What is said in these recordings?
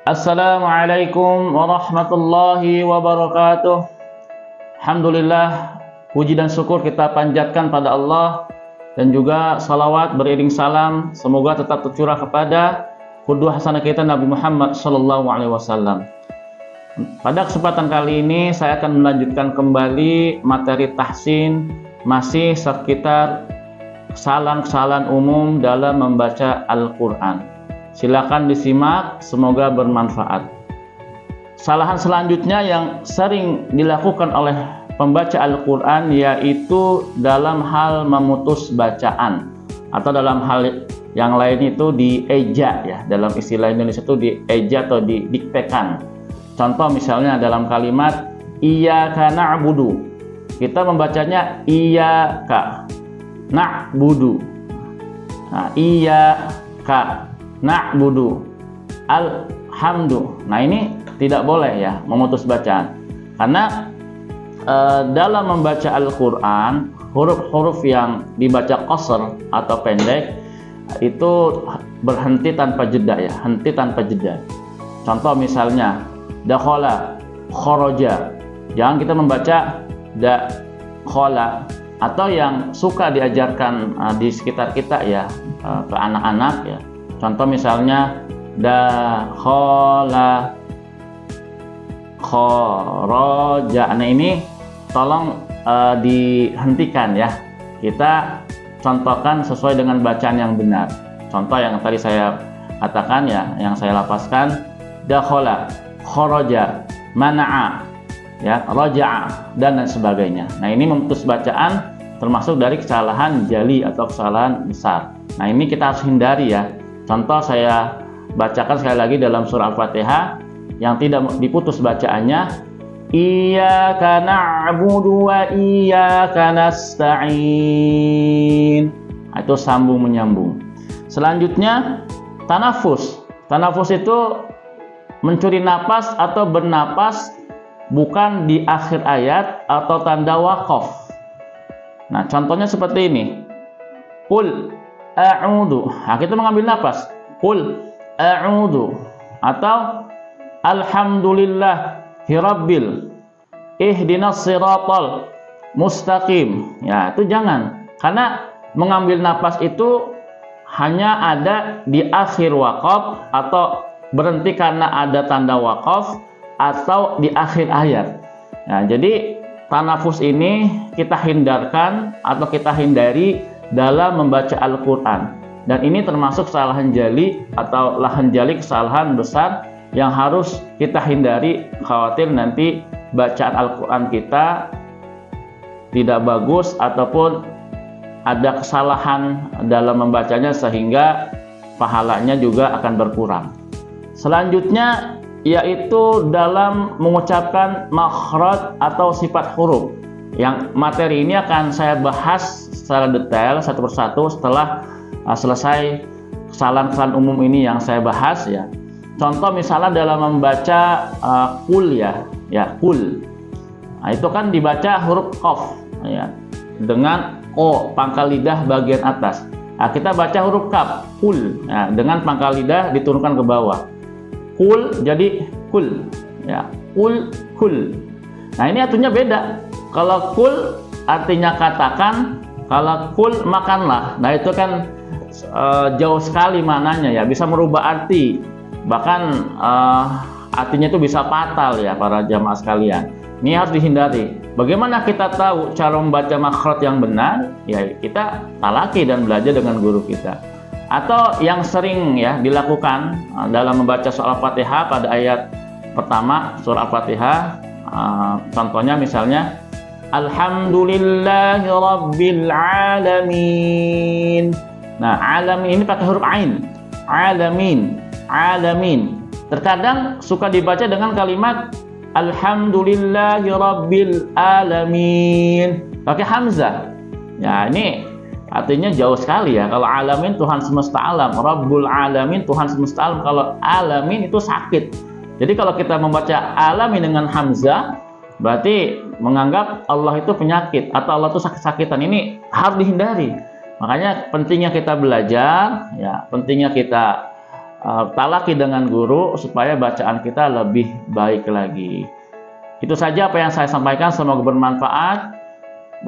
Assalamualaikum warahmatullahi wabarakatuh. Alhamdulillah, puji dan syukur kita panjatkan pada Allah, dan juga salawat beriring salam semoga tetap tercurah kepada qudwah hasanah kita Nabi Muhammad SAW. Pada kesempatan kali ini saya akan melanjutkan kembali materi tahsin, masih sekitar kesalahan-kesalahan umum dalam membaca Al-Quran. Silakan disimak, semoga bermanfaat. Kesalahan selanjutnya yang sering dilakukan oleh pembaca Al-Quran yaitu dalam hal memutus bacaan, atau dalam hal yang lain itu dieja, ya, dalam istilah Indonesia itu dieja atau didiktekan. Contoh misalnya dalam kalimat iyyaka na'budu, kita membacanya iyyaka na'budu. Nah, iyyaka na'budu alhamdu. Nah, ini tidak boleh ya memutus bacaan, karena dalam membaca Al-Quran huruf-huruf yang dibaca qasr atau pendek itu berhenti tanpa jeda, ya, henti tanpa jeda. Contoh misalnya dakhala, kharaja, jangan kita membaca dakhala. Atau yang suka diajarkan di sekitar kita, ya, ke anak-anak, ya, contoh misalnya dakhala, kharaja. Nah, ini tolong dihentikan, ya. Kita contohkan sesuai dengan bacaan yang benar. Contoh yang tadi saya katakan, ya, yang saya lapaskan, dakhala, kharaja, mana'a, ya, raja'a, dan lain sebagainya. Nah, ini memutus bacaan termasuk dari kesalahan jali atau kesalahan besar. Nah, ini kita harus hindari, ya. Contoh saya bacakan sekali lagi dalam surah Al-Fatihah yang tidak diputus bacaannya, iyyaka na'budu wa iyyaka nasta'in. Itu sambung menyambung. Selanjutnya tanafus. Tanafus itu mencuri napas atau bernapas bukan di akhir ayat atau tanda waqaf. Nah, contohnya seperti ini. Qul a'udzu. Nah, kita mengambil napas. Qul a'udzu, atau alhamdulillahi rabbil ihdinas siratal mustaqim. Ya, itu jangan. Karena mengambil napas itu hanya ada di akhir waqaf, atau berhenti karena ada tanda waqaf, atau di akhir ayat. Nah, jadi tanafus ini kita hindarkan atau kita hindari dalam membaca Al-Quran. Dan ini termasuk kesalahan jali atau lahan jali, kesalahan besar yang harus kita hindari, khawatir nanti bacaan Al-Quran kita tidak bagus ataupun ada kesalahan dalam membacanya sehingga pahalanya juga akan berkurang. Selanjutnya yaitu dalam mengucapkan makhraj atau sifat huruf. Yang materi ini akan saya bahas secara detail satu persatu setelah selesai kesalahan-kesalahan umum ini yang saya bahas, ya. Contoh misalnya dalam membaca kul, ya, kul. Nah, itu kan dibaca huruf qaf, ya, dengan o pangkal lidah bagian atas. Nah, kita baca huruf kaf, kul, ya, dengan pangkal lidah diturunkan ke bawah. Kul jadi kul, ya, kul. Nah, ini artinya beda. Kalau kul artinya katakan, kalau kul makanlah. Nah, itu kan jauh sekali mananya, ya, bisa merubah arti, bahkan artinya itu bisa fatal, ya, para jamaah sekalian. Ini harus dihindari. Bagaimana kita tahu cara membaca makhraj yang benar? Ya, kita talaki dan belajar dengan guru kita. Atau yang sering, ya, dilakukan dalam membaca surah Al-Fatihah pada ayat pertama surah Al-Fatihah, contohnya misalnya alhamdulillahi rabbil alamin. Nah, alamin ini pakai huruf ain. Alamin. Terkadang suka dibaca dengan kalimat alhamdulillahi rabbil alamin pakai hamzah. Ya, ini artinya jauh sekali, ya. Kalau alamin Tuhan semesta alam, Rabbul alamin Tuhan semesta alam. Kalau alamin itu sakit. Jadi kalau kita membaca alamin dengan hamzah, berarti menganggap Allah itu penyakit atau Allah itu sakit-sakitan. Ini harus dihindari. Makanya pentingnya kita belajar, ya, pentingnya kita talaki dengan guru supaya bacaan kita lebih baik lagi. Itu saja apa yang saya sampaikan, semoga bermanfaat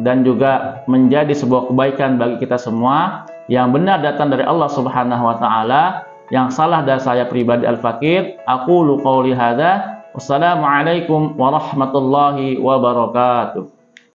dan juga menjadi sebuah kebaikan bagi kita semua. Yang benar datang dari Allah Subhanahu wa taala, yang salah dari saya pribadi Al-Fakir. Aqulu qouli hadza. Wassalamualaikum warahmatullahi wabarakatuh.